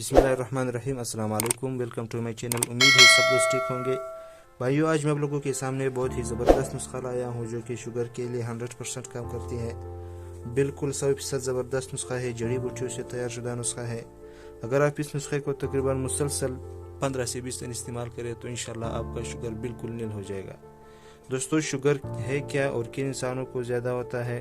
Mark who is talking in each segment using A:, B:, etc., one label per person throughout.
A: बिस्मिल्लाहिर्रहमानिर्रहीम। अस्सलाम वालेकुम, वेलकम टू माय चैनल। उम्मीद है सब दोस्त ठीक होंगे। भाइयों, आज मैं आप लोगों के सामने बहुत ही ज़बरदस्त नुस्खा लाया हूँ जो कि शुगर के लिए 100% काम करती है। बिल्कुल 100% ज़बरदस्त नुस्खा है, जड़ी बूटियों से तैयार शुदा नुस्खा है। अगर आप इस नुस्खे को तकरीबन मुसलसल 15 से 20 दिन इस्तेमाल करें तो इंशाल्लाह आपका शुगर बिल्कुल नील हो जाएगा। दोस्तों, शुगर है क्या और किन इंसानों को ज़्यादा होता है?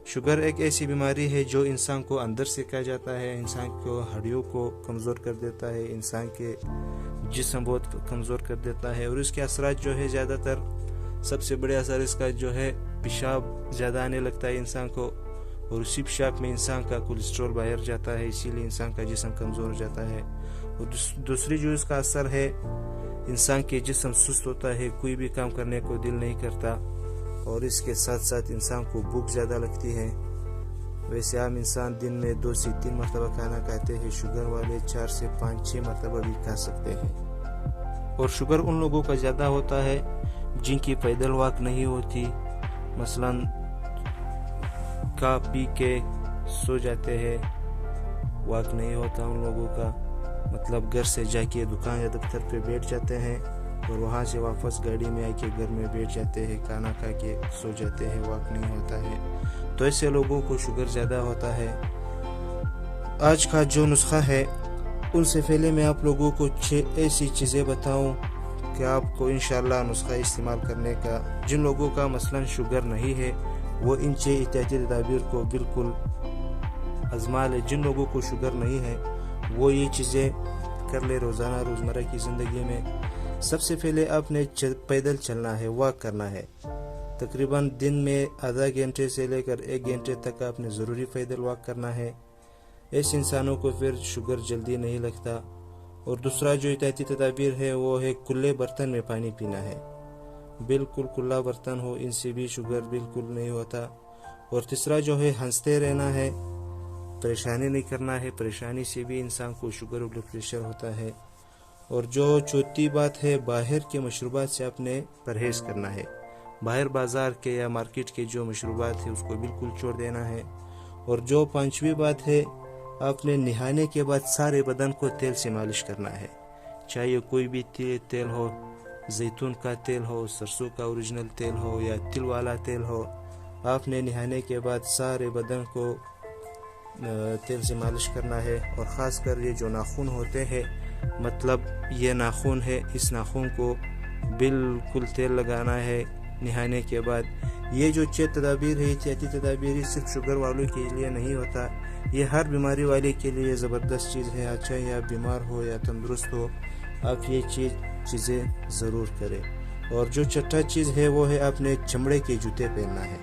A: शुगर एक ऐसी बीमारी है जो इंसान को अंदर से खा जाता है, इंसान को हड्डियों को कमज़ोर कर देता है, इंसान के जिस्म बहुत कमज़ोर कर देता है। और इसके असरात जो है ज़्यादातर सबसे बड़े असर इसका जो है पेशाब ज़्यादा आने लगता है इंसान को, और उसी पेशाब में इंसान का कोलेस्ट्रॉल बाहर जाता है, इसीलिए इंसान का जिस्म कमज़ोर हो जाता है। और दूसरी जो इसका असर है, इंसान के जिस्म सुस्त होता है, कोई भी काम करने को दिल नहीं करता, और इसके साथ साथ इंसान को भूख ज़्यादा लगती है। वैसे आम इंसान दिन में 2 से 3 मरतबा खाना खाते हैं, शुगर वाले 4 से 5-6 मरतबा भी खा सकते हैं। और शुगर उन लोगों का ज़्यादा होता है जिनकी पैदल वाक नहीं होती, मसलन खा पी के सो जाते हैं, वाक नहीं होता उन लोगों का, मतलब घर से जाके दुकान या दफ्तर पे बैठ जाते हैं और वहाँ से वापस गाड़ी में आके घर में बैठ जाते हैं, खाना खा के सो जाते हैं, वाक नहीं होता है। तो ऐसे लोगों को शुगर ज़्यादा होता है। आज का जो नुस्खा है उनसे पहले मैं आप लोगों को 6 ऐसी चीज़ें बताऊं कि आपको इंशाल्लाह नुस्खा इस्तेमाल करने का, जिन लोगों का मसलन शुगर नहीं है वो इन 6 एहतियाती तदाबीर को बिल्कुल आजमा ले। जिन लोगों को शुगर नहीं है वो ये चीज़ें कर ले रोज़ाना रोज़मर्रा की ज़िंदगी में। सबसे पहले आपने पैदल चलना है, वॉक करना है। तकरीबन दिन में आधा घंटे से लेकर 1 घंटे तक आपने ज़रूरी पैदल वॉक करना है। ऐसे इंसानों को फिर शुगर जल्दी नहीं लगता। और दूसरा जो एहतियाती तदाबीर है वो है खुले बर्तन में पानी पीना है। बिल्कुल खुला बर्तन हो, इनसे भी शुगर बिल्कुल नहीं होता। और तीसरा जो है हंसते रहना है, परेशानी नहीं करना है, परेशानी से भी इंसान को शुगर और ब्लड प्रेशर होता है। और जो चौथी बात है, बाहर के मशरूबात से आपने परहेज करना है। बाहर बाजार के या मार्केट के जो मशरूबात है उसको बिल्कुल छोड़ देना है। और जो 5वीं बात है, आपने नहाने के बाद सारे बदन को तेल से मालिश करना है, चाहे कोई भी तेल हो, जैतून का तेल हो, सरसों का ओरिजिनल तेल हो या तिल वाला तेल हो। आपने नहाने के बाद सारे बदन को तेल से मालिश करना है। और ख़ासकर ये जो नाखून होते हैं, मतलब ये नाखून है, इस नाखून को बिल्कुल तेल लगाना है नहाने के बाद। ये जो 6 तदाबीर है, एहतियाती तदाबीर, सिर्फ शुगर वालों के लिए नहीं होता, ये हर बीमारी वाले के लिए ज़बरदस्त चीज़ है। अच्छा, या बीमार हो या तंदुरुस्त हो, आप ये चीज़ें ज़रूर करें। और जो छठा चीज़ है वो है आपने चमड़े के जूते पहनना है,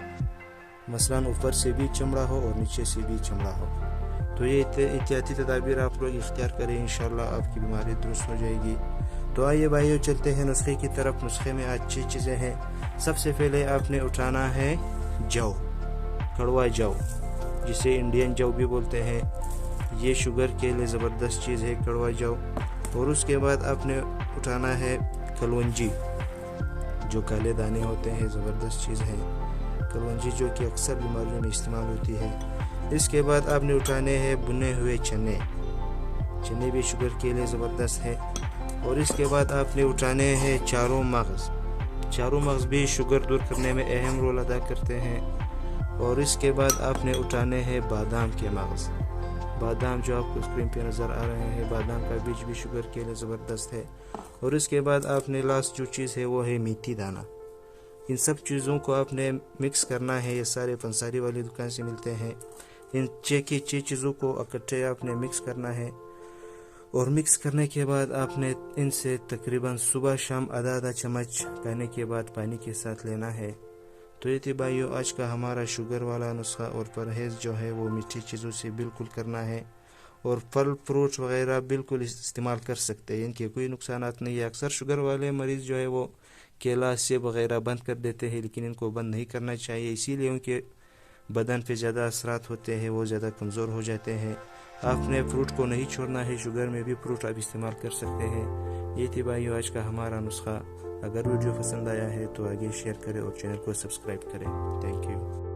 A: मसलन ऊपर से भी चमड़ा हो और नीचे से भी चमड़ा हो। तो ये एहतियाती तदाबीर आप लोग इख्तियार करें, इंशाल्लाह आपकी बीमारी दुरुस्त हो जाएगी। तो आइए भाइयों, चलते हैं नुस्खे की तरफ। नुस्खे में अच्छी चीज़ें हैं। सबसे पहले आपने उठाना है जौ, कड़वा जौ, जिसे इंडियन जौ भी बोलते हैं। ये शुगर के लिए ज़बरदस्त चीज़ है, कड़वा जौ। और उसके बाद आपने उठाना है कलवंजी, जो काले दाने होते हैं, ज़बरदस्त चीज़ है कलवंजी, जो कि अक्सर बीमारियों में इस्तेमाल होती है। इसके बाद आपने उठाने हैं भुने हुए चने, चने भी शुगर के लिए ज़बरदस्त है। और इसके बाद आपने उठाने हैं चारों मगज़, चारों मगज़ भी शुगर दूर करने में अहम रोल अदा करते हैं। और इसके बाद आपने उठाने हैं बादाम के मगज़, बादाम जो आपको स्क्रीन पे नज़र आ रहे हैं, बादाम का बीज भी शुगर के लिए ज़बरदस्त है। और इसके बाद आपने लास्ट जो चीज़ है वो है मेथी दाना। इन सब चीज़ों को आपने मिक्स करना है। ये सारे पंसारी वाली दुकान से मिलते हैं। इन 6 चीज़ों को इकट्ठे आपने मिक्स करना है। और मिक्स करने के बाद आपने इनसे तकरीबन सुबह शाम आधा चम्मच खाने के बाद पानी के साथ लेना है। तो ये थी भाइयों आज का हमारा शुगर वाला नुस्खा। और परहेज़ जो है वो मीठी चीज़ों से बिल्कुल करना है। और फल फ्रूट वगैरह बिल्कुल इस्तेमाल कर सकते हैं, इनके कोई नुकसानात नहीं है। अक्सर शुगर वाले मरीज़ जो है वो केला सेब वगैरह बंद कर देते हैं, लेकिन इनको बंद नहीं करना चाहिए, इसीलिए उनके बदन पे ज़्यादा असरात होते हैं, वो ज़्यादा कमज़ोर हो जाते हैं। आपने फ्रूट को नहीं छोड़ना है, शुगर में भी फ्रूट आप इस्तेमाल कर सकते हैं। ये थी भाइयों आज का हमारा नुस्खा। अगर वीडियो पसंद आया है तो आगे शेयर करें और चैनल को सब्सक्राइब करें। Thank you.